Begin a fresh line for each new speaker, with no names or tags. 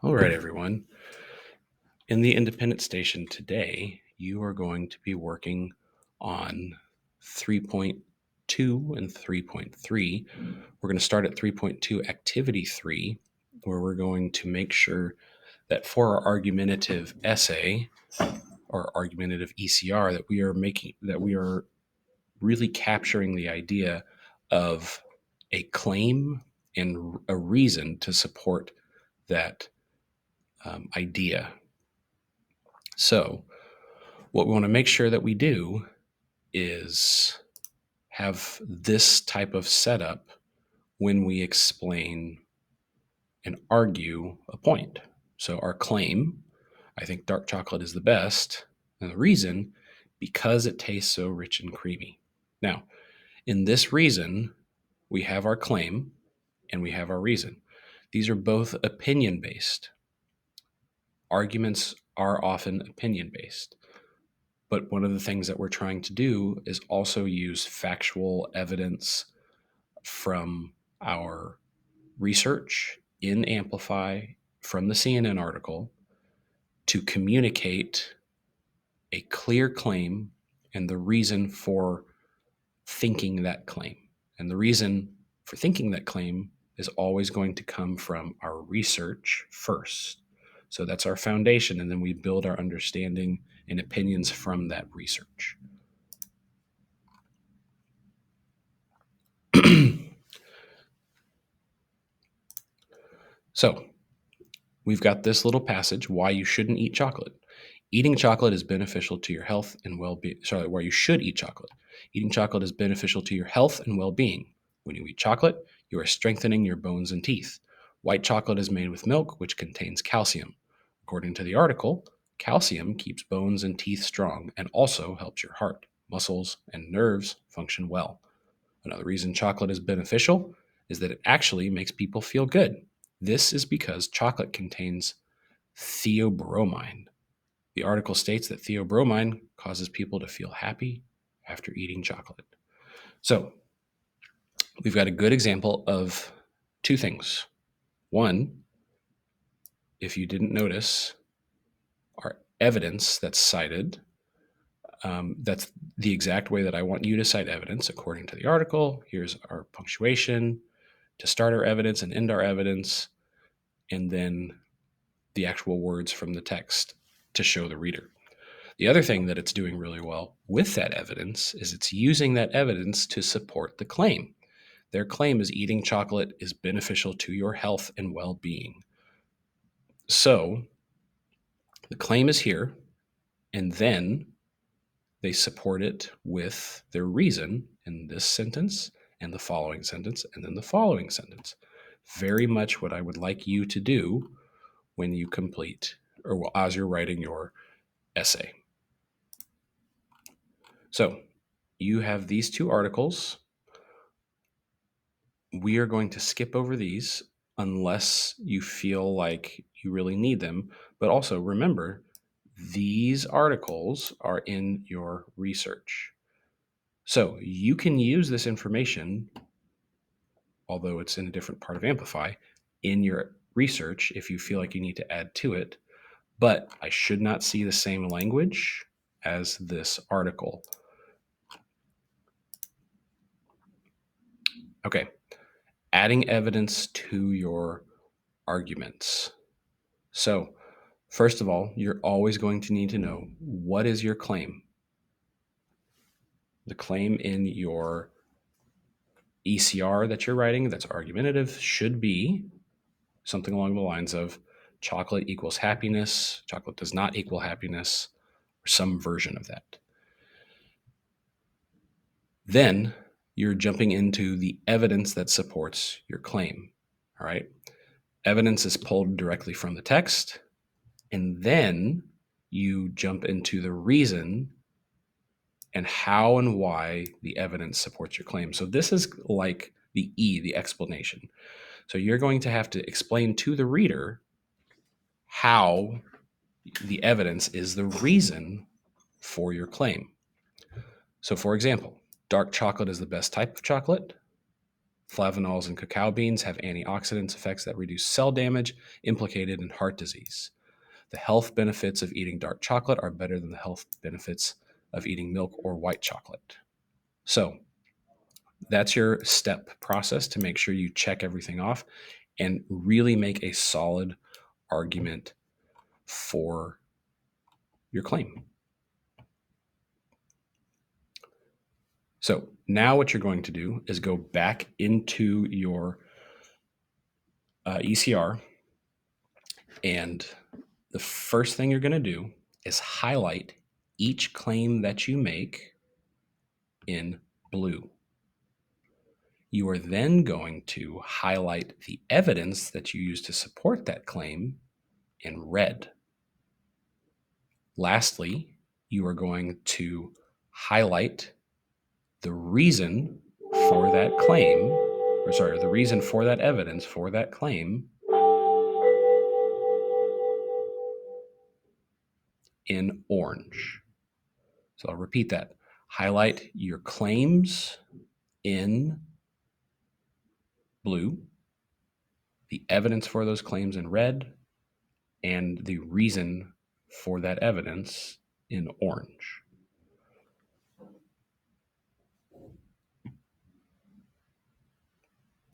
All right, everyone. In the independent station today, you are going to be working on 3.2 and 3.3. We're going to start at 3.2 activity 3, where we're going to make sure that for our argumentative essay or argumentative ECR that we are really capturing the idea of a claim and a reason to support that idea. So, what we want to make sure that we do is have this type of setup when we explain and argue a point. So, our claim, I think dark chocolate is the best, and the reason, because it tastes so rich and creamy. Now, in this reason, we have our claim and we have our reason. These are both opinion based. Arguments are often opinion based. But one of the things that we're trying to do is also use factual evidence from our research in Amplify from the CNN article to communicate a clear claim and the reason for thinking that claim. And the reason for thinking that claim is always going to come from our research first. So that's our foundation, and then we build our understanding and opinions from that research. So we've got this little passage, why you shouldn't eat chocolate. Eating chocolate is beneficial to your health and well-being. Sorry, why you should eat chocolate. Eating chocolate is beneficial to your health and well-being. When you eat chocolate, you are strengthening your bones and teeth. White chocolate is made with milk, which contains calcium. According to the article, calcium keeps bones and teeth strong and also helps your heart, muscles, and nerves function well. Another reason chocolate is beneficial is that it actually makes people feel good. This is because chocolate contains theobromine. The article states that theobromine causes people to feel happy after eating chocolate. So, we've got a good example of two things. One, if you didn't notice, our evidence that's cited, that's the exact way that I want you to cite evidence according to the article. Here's our punctuation to start our evidence and end our evidence, and then the actual words from the text to show the reader. The other thing that it's doing really well with that evidence is it's using that evidence to support the claim. Their claim is eating chocolate is beneficial to your health and well-being. So the claim is here, and then they support it with their reason in this sentence and the following sentence and then the following sentence. Very much what I would like you to do when you complete or as you're writing your essay. So you have these two articles. We are going to skip over these unless you feel like you really need them. But also remember, these articles are in your research. So you can use this information, although it's in a different part of Amplify, in your research if you feel like you need to add to it. But I should not see the same language as this article. Okay. Adding evidence to your arguments. So, first of all, you're always going to need to know, what is your claim? The claim in your ECR that you're writing that's argumentative should be something along the lines of chocolate equals happiness, chocolate does not equal happiness, or some version of that. Then you're jumping into the evidence that supports your claim. All right. Evidence is pulled directly from the text, and then you jump into the reason and how and why the evidence supports your claim. So this is like the E, the explanation. So you're going to have to explain to the reader how the evidence is the reason for your claim. So for example, dark chocolate is the best type of chocolate. Flavonols in cacao beans have antioxidants effects that reduce cell damage implicated in heart disease. The health benefits of eating dark chocolate are better than the health benefits of eating milk or white chocolate. So, that's your step process to make sure you check everything off and really make a solid argument for your claim. So now what you're going to do is go back into your ECR, and the first thing you're going to do is highlight each claim that you make in blue. You are then going to highlight the evidence that you use to support that claim in red. Lastly, you are going to highlight the reason for that claim, or sorry, the reason for that evidence for that claim in orange. So I'll repeat that. Highlight your claims in blue, the evidence for those claims in red, and the reason for that evidence in orange.